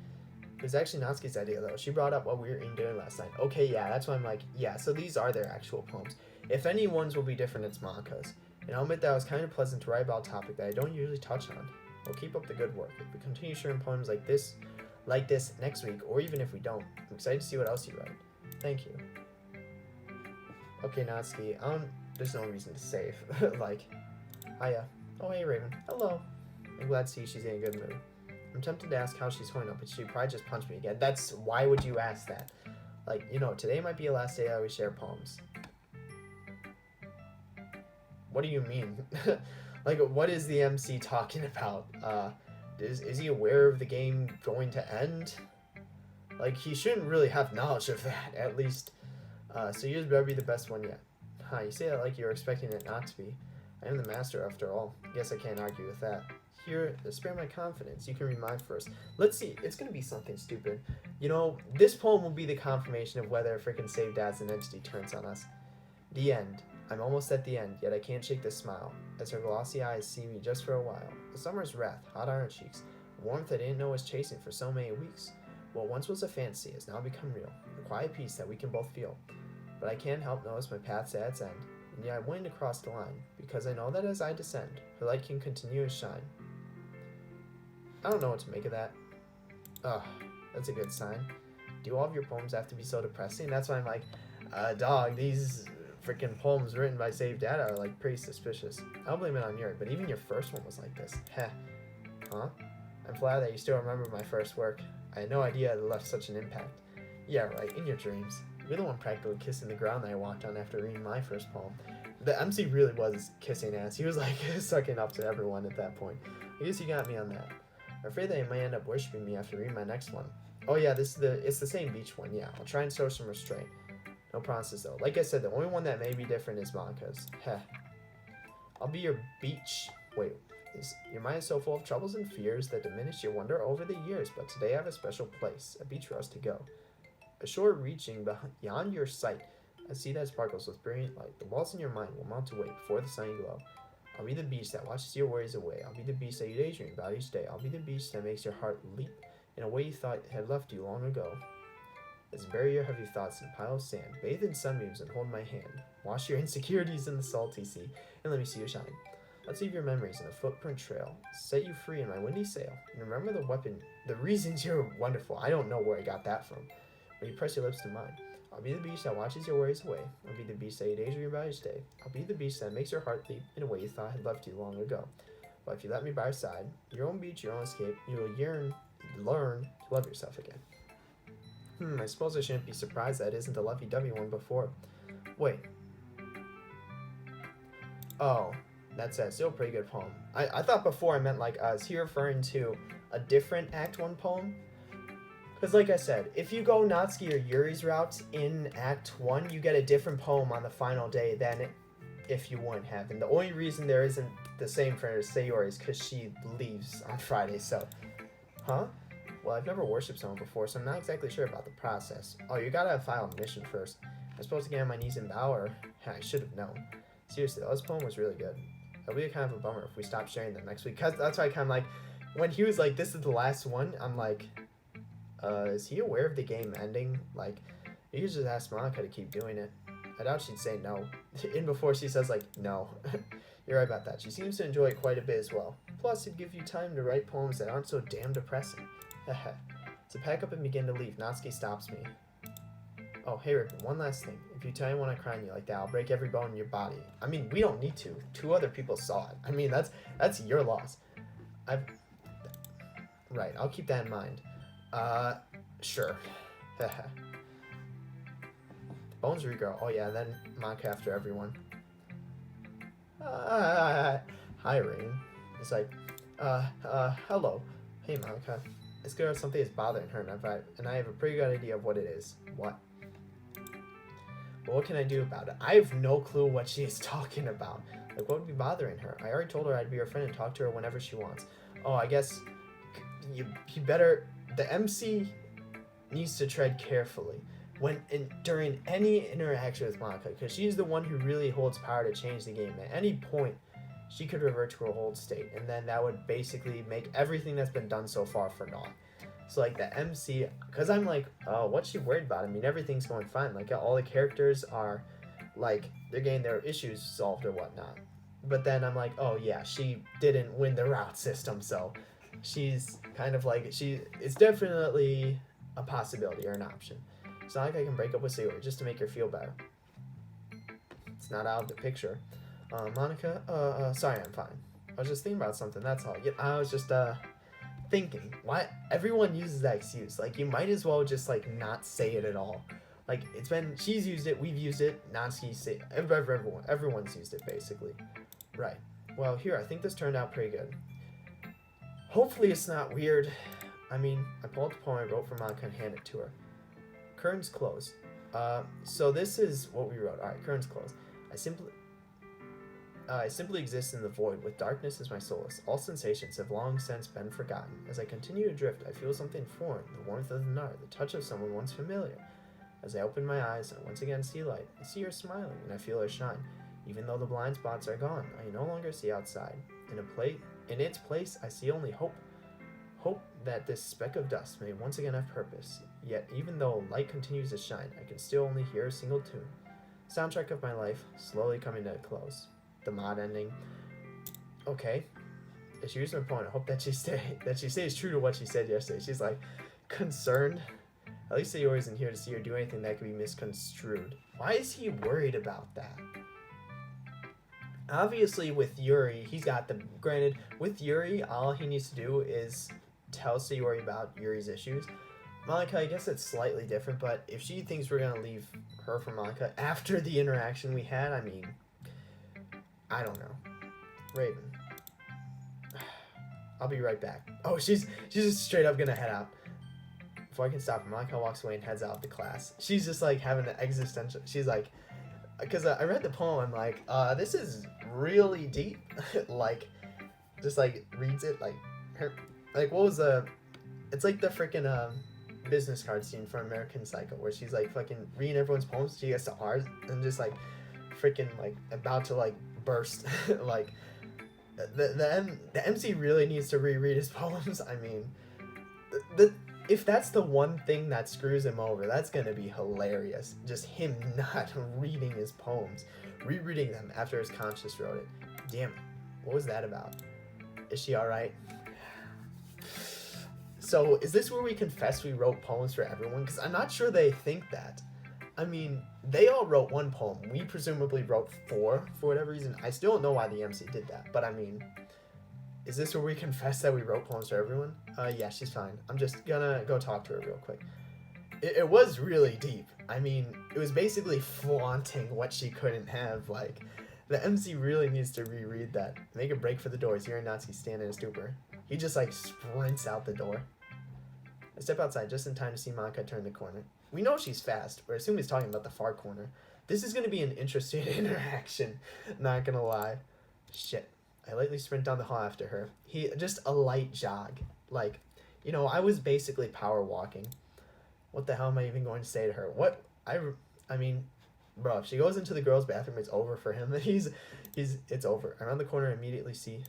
It was actually Natsuki's idea though. She brought up what we were doing last night. Okay, yeah, that's why I'm like, yeah, so these are their actual poems. If any ones will be different, it's Monika's. And I'll admit that it was kind of pleasant to write about a topic that I don't usually touch on. We'll keep up the good work. If we continue sharing poems like this next week, or even if we don't, I'm excited to see what else you write. Thank you. Okay, Natsuki, there's no reason to save. Like, hiya. Oh, hey, Raven. Hello. I'm glad to see she's in a good mood. I'm tempted to ask how she's holding up, but she'd probably just punch me again. Why would you ask that? Like, today might be the last day that we share poems. What do you mean? Like, what is the MC talking about? Is he aware of the game going to end? Like, he shouldn't really have knowledge of that, at least. So yours better be the best one yet. Huh, you say that like you're expecting it not to be. I am the master after all. Guess I can't argue with that. Here, spare my confidence. You can read mine first. Let's see. It's gonna be something stupid. This poem will be the confirmation of whether a freaking saved as an entity turns on us. The end. I'm almost at the end, yet I can't shake this smile, as her glossy eyes see me just for a while. The summer's wrath, hot on her cheeks, a warmth I didn't know was chasing for so many weeks. What once was a fantasy has now become real, a quiet peace that we can both feel. But I can't help notice my path's at its end, and yet I'm willing to cross the line, because I know that as I descend, her light can continue to shine. I don't know what to make of that. Ugh, that's a good sign. Do all of your poems have to be so depressing? That's why I'm like, dog, these freaking poems written by Save Data are like pretty suspicious. I'll blame it on Yuri, but even your first one was like this. Heh. Huh? I'm flattered that you still remember my first work. I had no idea it left such an impact. Yeah, right, in your dreams. You're the one practically kissing the ground that I walked on after reading my first poem. The MC really was kissing ass. He was like sucking up to everyone at that point. I guess you got me on that. I'm afraid that you might end up worshiping me after reading my next one. Oh yeah, it's the same beach one, yeah. I'll try and show some restraint. No promises though. Like I said, the only one that may be different is Monika's. Heh. I'll be your beach. Wait, your mind is so full of troubles and fears that diminish your wonder over the years, but today I have a special place, a beach for us to go. A shore reaching beyond your sight. I see that sparkles with brilliant light. The walls in your mind will melt away before the sunny glow. I'll be the beach that watches your worries away. I'll be the beach that you daydream about each day. I'll be the beach that makes your heart leap in a way you thought had left you long ago. Let's bury your heavy thoughts in a pile of sand. Bathe in sunbeams and hold my hand. Wash your insecurities in the salty sea, and let me see you shine. Let's leave your memories in a footprint trail. Set you free in my windy sail. And remember the reasons you're wonderful. I don't know where I got that from. When you press your lips to mine. I'll be the beach that watches your worries away. I'll be the beach that you daydream about each day. I'll be the beach that makes your heart leap in a way you thought had left you long ago. But if you let me by your side, your own beach, your own escape, you will learn to love yourself again. I suppose I shouldn't be surprised that isn't the lovey-dovey one before. Wait. Oh, that's still a pretty good poem. I thought before I meant like, is he referring to a different Act 1 poem? Because like I said, if you go Natsuki or Yuri's route in Act 1, you get a different poem on the final day than if you wouldn't have. And the only reason there isn't the same for Sayori is because she leaves on Friday, so... Huh? Well, I've never worshipped someone before, so I'm not exactly sure about the process. Oh, you gotta file a mission first. I'm supposed to get on my knees and bow, or... I should have known. Seriously, though, this poem was really good. It'll be kind of a bummer if we stop sharing them next week, because that's why I kind of like... When he was like, this is the last one, I'm like... is he aware of the game ending? Like, you could just ask Monica to keep doing it. I doubt she'd say no. In before she says, like, no. You're right about that. She seems to enjoy it quite a bit as well. Plus, it'd give you time to write poems that aren't so damn depressing. Heh. So pack up and begin to leave. Natsuki stops me. Oh, hey, Ribbon, one last thing. If you tell anyone I cry on you like that, I'll break every bone in your body. I mean, we don't need to. 2 other people saw it. I mean, that's your loss. Right, I'll keep that in mind. Sure. The bones regrow. Oh, yeah, then Monica after everyone. Hi, Rain. It's like, hello. Hey, Monica. It's clear something is bothering her, and I have a pretty good idea of what it is. What? But what can I do about it? I have no clue what she is talking about. Like, what would be bothering her? I already told her I'd be her friend and talk to her whenever she wants. Oh, I guess you better... The MC needs to tread carefully during any interaction with Monica, because she's the one who really holds power to change the game. At any point, she could revert to her old state, and then that would basically make everything that's been done so far for naught. So, like, the MC, because I'm like, oh, what's she worried about? I mean, everything's going fine. Like, all the characters are, like, they're getting their issues solved or whatnot. But then I'm like, oh, yeah, she didn't win the route system, so she's kind of like, it's definitely a possibility or an option. It's not like I can break up with Sayori just to make her feel better. It's not out of the picture. Monica, sorry, I'm fine. I was just thinking about something, that's all. Yeah, I was just, thinking, why everyone uses that excuse? Like, you might as well just, like, not say it at all. Like, she's used it, we've used it, everyone's used it, basically. Right. Well, here, I think this turned out pretty good. Hopefully it's not weird. I mean, I pulled the poem I wrote for Monica and hand it to her. Curtains closed. So this is what we wrote. Alright, curtains closed. I simply exist in the void, with darkness as my solace. All sensations have long since been forgotten. As I continue to drift, I feel something foreign, the warmth of the night, the touch of someone once familiar. As I open my eyes, I once again see light. I see her smiling, and I feel her shine. Even though the blind spots are gone, I no longer see outside. In its place, I see only hope. Hope that this speck of dust may once again have purpose. Yet, even though light continues to shine, I can still only hear a single tune. Soundtrack of my life, slowly coming to a close. The mod ending. Okay. If she used my point, I hope that she stays true to what she said yesterday. She's like, concerned. At least Sayori isn't here to see her do anything that could be misconstrued. Why is he worried about that? Obviously, with Yuri, with Yuri, all he needs to do is tell Sayori about Yuri's issues. Monica, I guess it's slightly different, but if she thinks we're gonna leave her for Monica after the interaction we had, I mean, I don't know. Raven. I'll be right back. Oh, she's just straight up gonna head out. Before I can stop her, Monica walks away and heads out of the class. She's just like having an existential, she's like, because I read the poem, I'm like, this is really deep. Like, just like reads it like her, like what was it's like the freaking business card scene from American Psycho where she's like fucking reading everyone's poems. She gets to ours and just like freaking like about to like burst. Like the MC really needs to reread his poems. I mean, if that's the one thing that screws him over, that's gonna be hilarious. Just him not reading his poems, rereading them after his conscious wrote it. Damn it, what was that about? Is she alright? So, is this where we confess we wrote poems for everyone? Because I'm not sure they think that. I mean, they all wrote one poem. We presumably wrote 4 for whatever reason. I still don't know why the MC did that, but I mean, is this where we confess that we wrote poems for everyone? Yeah, she's fine. I'm just gonna go talk to her real quick. It was really deep. I mean, it was basically flaunting what she couldn't have. Like, the MC really needs to reread that. Make a break for the doors. Yuri and Natsuki stand in a stupor. He just, like, sprints out the door. I step outside just in time to see Monica turn the corner. We know she's fast, or assume he's talking about the far corner. This is going to be an interesting interaction, not gonna lie. Shit. I lightly sprint down the hall after her. Just a light jog. Like, you know, I was basically power walking. What the hell am I even going to say to her? I mean, bro, if she goes into the girls' bathroom, it's over for him. It's over. Around the corner, I immediately see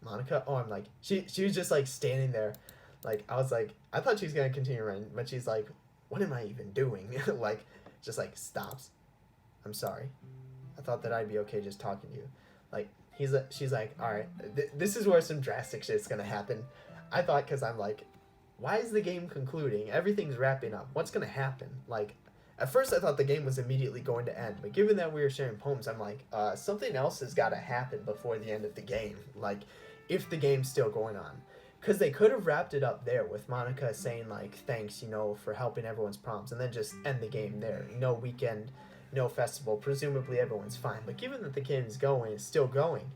Monica. Oh, I'm like, she was just like standing there. Like, I was like, I thought she was going to continue running, but she's like, what am I even doing? Like, just like stops. I'm sorry. I thought that I'd be okay just talking to you. Like, she's like, all right, this is where some drastic shit's gonna happen. I thought, because I'm like, why is the game concluding? Everything's wrapping up. What's gonna happen? Like, at first I thought the game was immediately going to end, but given that we were sharing poems, I'm like, something else has got to happen before the end of the game. Like, if the game's still going on. Because they could have wrapped it up there with Monica saying, like, thanks, for helping everyone's prompts, and then just end the game there. No weekend, no festival. Presumably everyone's fine. But given that the game's going, it's still going,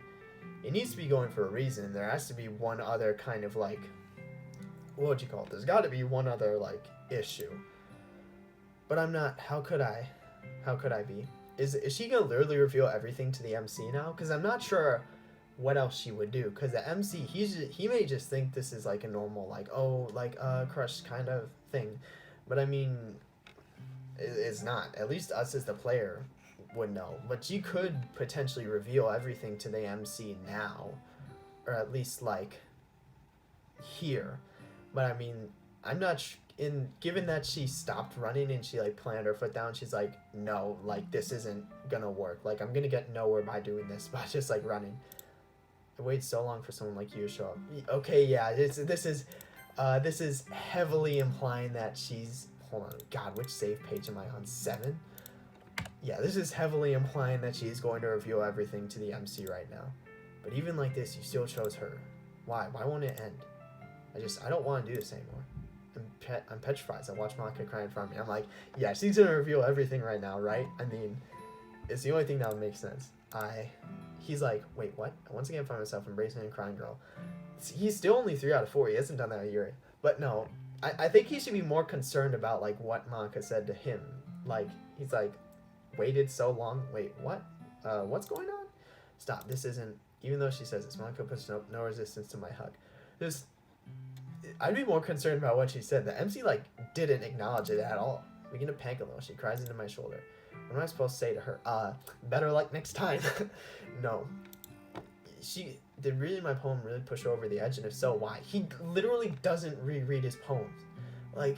it needs to be going for a reason. There has to be one other kind of, like, what would you call it? There's got to be one other, like, issue. But I'm not. How could I be? Is she gonna literally reveal everything to the MC now? Because I'm not sure what else she would do. Because the MC, he may just think this is like a normal, like, oh, like crush kind of thing. But I mean, it's not. At least us as the player would know. But she could potentially reveal everything to the MC now, or at least like here. But I mean, I'm not. Given that she stopped running and she like planted her foot down, she's like, no, like this isn't gonna work. Like I'm gonna get nowhere by doing this by just like running. I waited so long for someone like you to show up. Okay, yeah, this is heavily implying that she's, hold on, God, which save page am I on? 7? Yeah, this is heavily implying that she's going to reveal everything to the MC right now. But even like this, you still chose her. Why? Why won't it end? I don't want to do this anymore. I'm petrified. I watch Monica cry in front of me. I'm like, yeah, she's gonna reveal everything right now, right? I mean, it's the only thing that would make sense. He's like, wait, what? I once again find myself embracing a crying girl. He's still only 3 out of 4. He hasn't done that a year. But no, I think he should be more concerned about like what Monica said to him. Like, he's like, waited so long. Wait, what? What's going on? Stop. This isn't. Even though she says this, Monica puts no resistance to my hug. I'd be more concerned about what she said. The MC, like, didn't acknowledge it at all. We begin to panic a little. She cries into my shoulder. What am I supposed to say to her? Better luck next time. No. Did reading my poem really push her over the edge? And if so, why? He literally doesn't reread his poems. Like,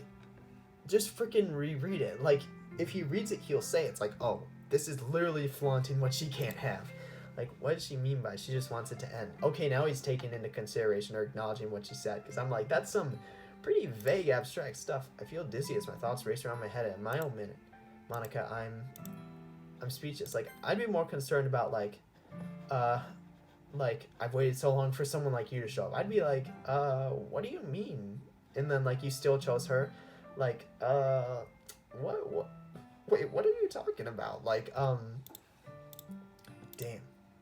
just freaking reread it. Like, if he reads it, he'll say it's like, oh, this is literally flaunting what she can't have. Like, what does she mean by she just wants it to end? Okay, now he's taking into consideration or acknowledging what she said. Because I'm like, that's some pretty vague, abstract stuff. I feel dizzy as my thoughts race around my head at a mile a minute. Monica, I'm speechless. Like, I'd be more concerned about, like, I've waited so long for someone like you to show up. I'd be like, what do you mean? And then, like, you still chose her. Like, what? Wait, what are you talking about? Like, damn.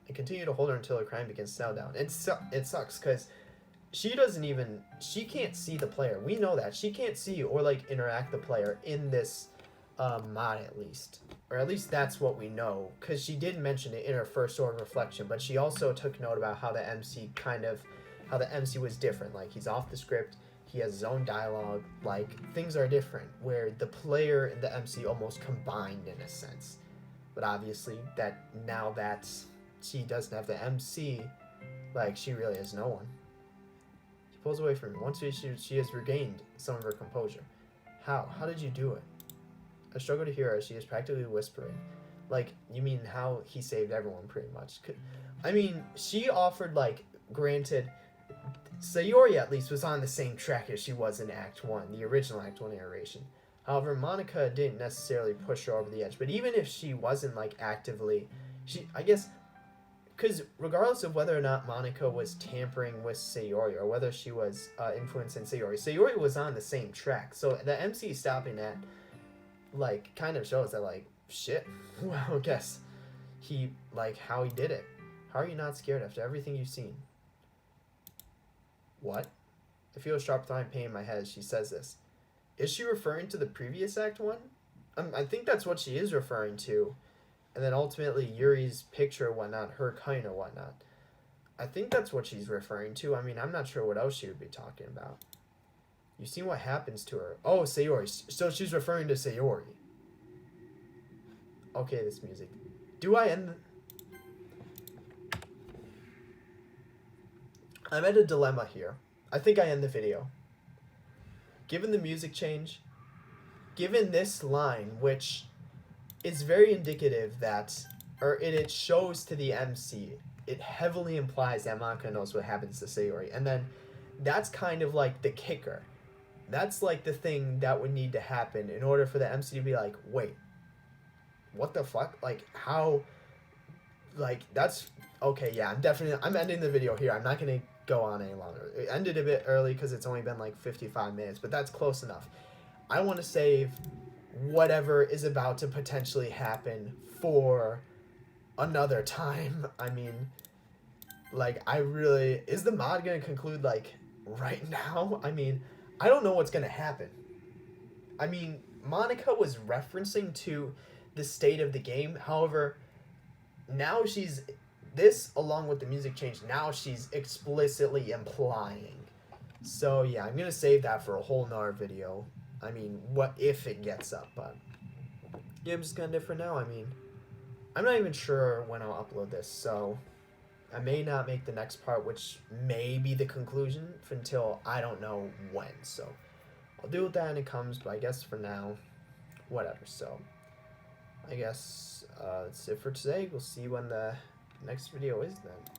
I continue to hold her until her crying begins to settle down. It sucks because she can't see the player. We know that. She can't see or, like, interact the player in this mod at least. Or at least that's what we know. Because she did mention it in her first sort of reflection, but she also took note about how the MC was different. Like, he's off the script. He has his own dialogue. Like, things are different. Where the player and the MC almost combined in a sense. But obviously, now that she doesn't have the MC, like, she really has no one. She pulls away from me. Once she has regained some of her composure. How? How did you do it? I struggle to hear her as she is practically whispering. Like, you mean how he saved everyone, pretty much. I mean, she offered, like, granted, Sayori at least was on the same track as she was in Act 1, the original Act 1 iteration. However, Monica didn't necessarily push her over the edge. But even if she wasn't, like, actively, I guess, because regardless of whether or not Monica was tampering with Sayori or whether she was influencing Sayori was on the same track. So the MC stopping that, like, kind of shows that, like, shit, well, I guess how he did it. How are you not scared after everything you've seen? What? I feel a sharp throbbing pain in my head as she says this. Is she referring to the previous Act 1? I think that's what she is referring to. And then ultimately Yuri's picture or whatnot, her kind or whatnot. I think that's what she's referring to. I mean, I'm not sure what else she would be talking about. You seen what happens to her. Oh, Sayori. So she's referring to Sayori. Okay, this music. Do I end I'm at a dilemma here. I think I end the video. Given the music change, given this line, which it's very indicative that, or it shows to the MC, it heavily implies that Monica knows what happens to Sayori. And then that's kind of like the kicker. That's like the thing that would need to happen in order for the MC to be like, wait, what the fuck? Like, how, like, that's, okay, yeah, I'm ending the video here. I'm not going to go on any longer. It ended a bit early because it's only been like 55 minutes, but that's close enough. I want to save whatever is about to potentially happen for another time. I mean, like, is the mod going to conclude, like, right now? I mean, I don't know what's going to happen. I mean, Monica was referencing to the state of the game. However, now this, along with the music change, now she's explicitly implying. So, yeah, I'm going to save that for a whole nother video. I mean, what if it gets up, but yeah, I'm just going to end it for now. I mean, I'm not even sure when I'll upload this, so I may not make the next part, which may be the conclusion, until I don't know when. So I'll deal with that when it comes, but I guess for now, whatever. So I guess that's it for today. We'll see when the next video is then.